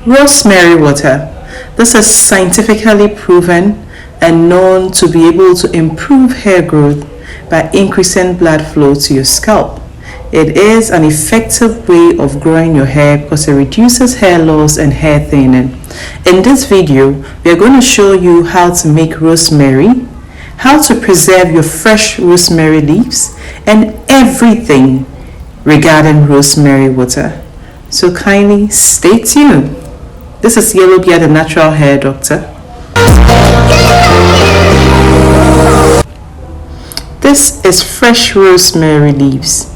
Rosemary water. This is scientifically proven and known to be able to improve hair growth by increasing blood flow to your scalp. It is an effective way of growing your hair because it reduces hair loss and hair thinning. In this video, we are going to show you how to make rosemary, how to preserve your fresh rosemary leaves, and everything regarding rosemary water. So kindly stay tuned. This is Yellow Beard, the natural hair doctor. This is fresh rosemary leaves.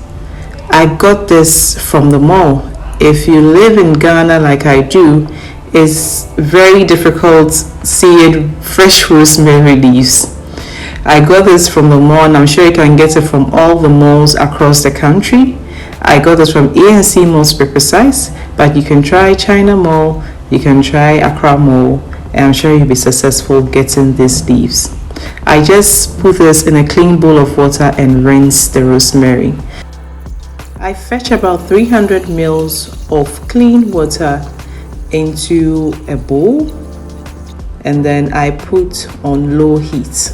I got this from the mall. If you live in Ghana like I do, it's very difficult seeing fresh rosemary leaves. I got this from the mall, and I'm sure you can get it from all the malls across the country. I got this from ANC malls to be precise, but you can try China Mall, you can try Accra Mall, and I'm sure you'll be successful getting these leaves. I just put this in a clean bowl of water and rinse the rosemary. I fetch about 300 ml of clean water into a bowl, and then I put on low heat.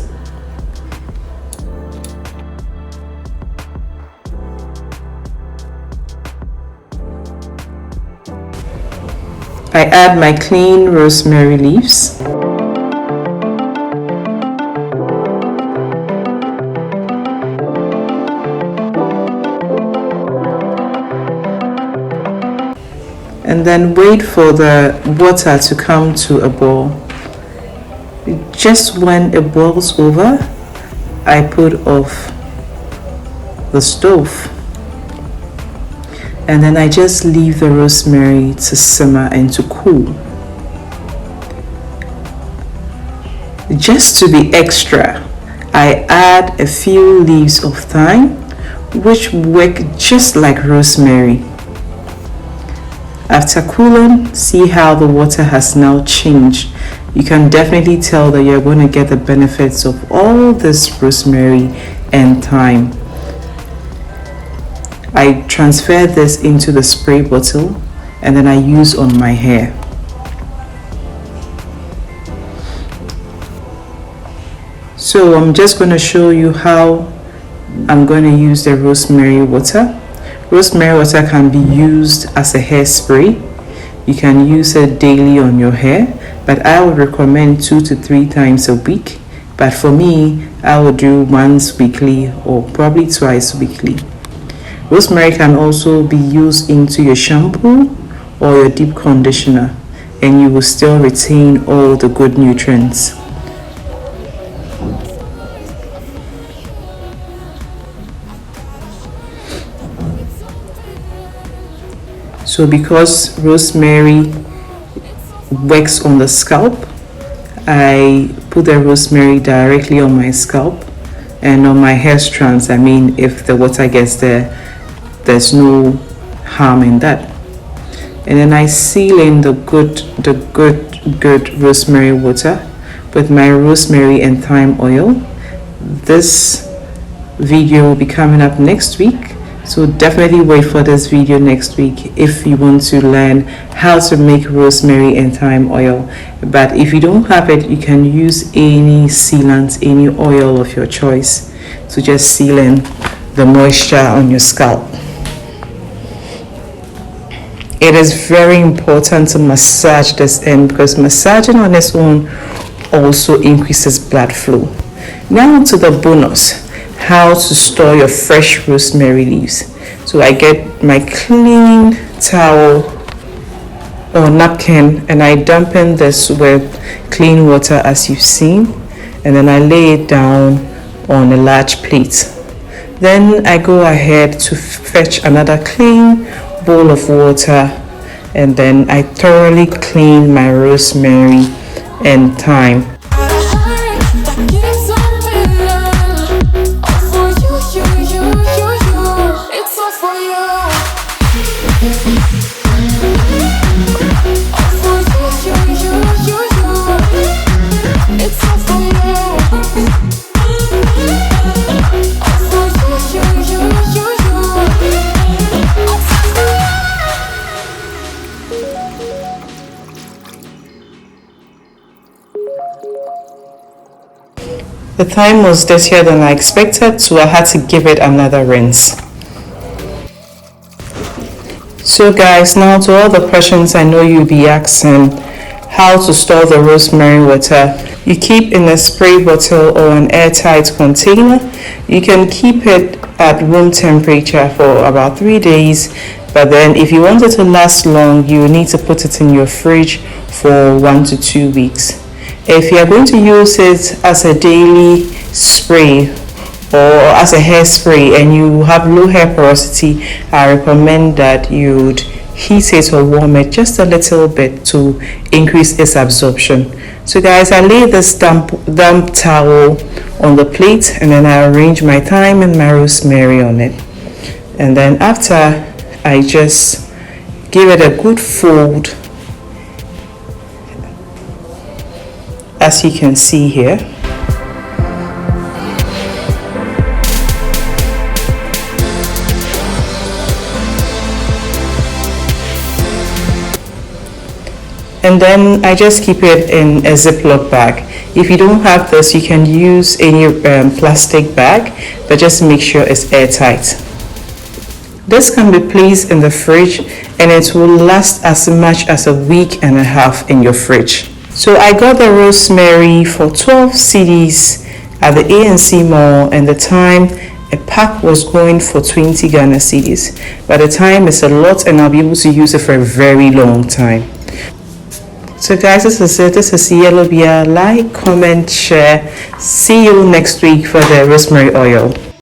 I add my clean rosemary leaves. And then wait for the water to come to a boil. Just when it boils over, I put off the stove. And then I just leave the rosemary to simmer and to cool. Just to be extra, I add a few leaves of thyme, which work just like rosemary. After cooling, see how the water has now changed. You can definitely tell that you're going to get the benefits of all this rosemary and thyme. I transfer this into the spray bottle and then I use on my hair. So I'm just going to show you how I'm going to use the rosemary water. Rosemary water can be used as a hairspray. You can use it daily on your hair, but I would recommend 2 to 3 times a week. But for me, I would do once weekly or probably twice weekly. Rosemary can also be used into your shampoo or your deep conditioner, and you will still retain all the good nutrients. So because rosemary works on the scalp, I put the rosemary directly on my scalp and on my hair strands. I mean, if the water gets there, there's no harm in that. And then I seal in the good rosemary water with my rosemary and thyme oil. This video will be coming up next week, so definitely wait for this video next week if you want to learn how to make rosemary and thyme oil. But if you don't have it, you can use any sealant, any oil of your choice to just seal in the moisture on your scalp. It is very important to massage this in because massaging on its own also increases blood flow. Now to the bonus, how to store your fresh rosemary leaves. So I get my clean towel or napkin and I dampen this with clean water as you've seen, and then I lay it down on a large plate. Then I go ahead to fetch another clean bowl of water, and then I thoroughly clean my rosemary and thyme. The thyme was dirtier than I expected, so I had to give it another rinse. So guys, now to all the questions I know you'll be asking, how to store the rosemary water. You keep in a spray bottle or an airtight container. You can keep it at room temperature for about 3 days, but then if you want it to last long, you need to put it in your fridge for 1 to 2 weeks. If you are going to use it as a daily spray or as a hairspray and you have low hair porosity, I recommend that you'd heat it or warm it just a little bit to increase its absorption. So guys, I lay this damp towel on the plate and then I arrange my thyme and my rosemary on it. And then after, I just give it a good fold, as you can see here. And then I just keep it in a Ziploc bag. If you don't have this, you can use any plastic bag, but just make sure it's airtight. This can be placed in the fridge and it will last as much as a week and a half in your fridge. So I got the rosemary for 12 cedis at the ANC mall, and the thyme, a pack was going for 20 Ghana cedis. But the thyme is a lot and I'll be able to use it for a very long time. So guys, this is it. This is Yellow Beer. Like, comment, share. See you next week for the rosemary oil.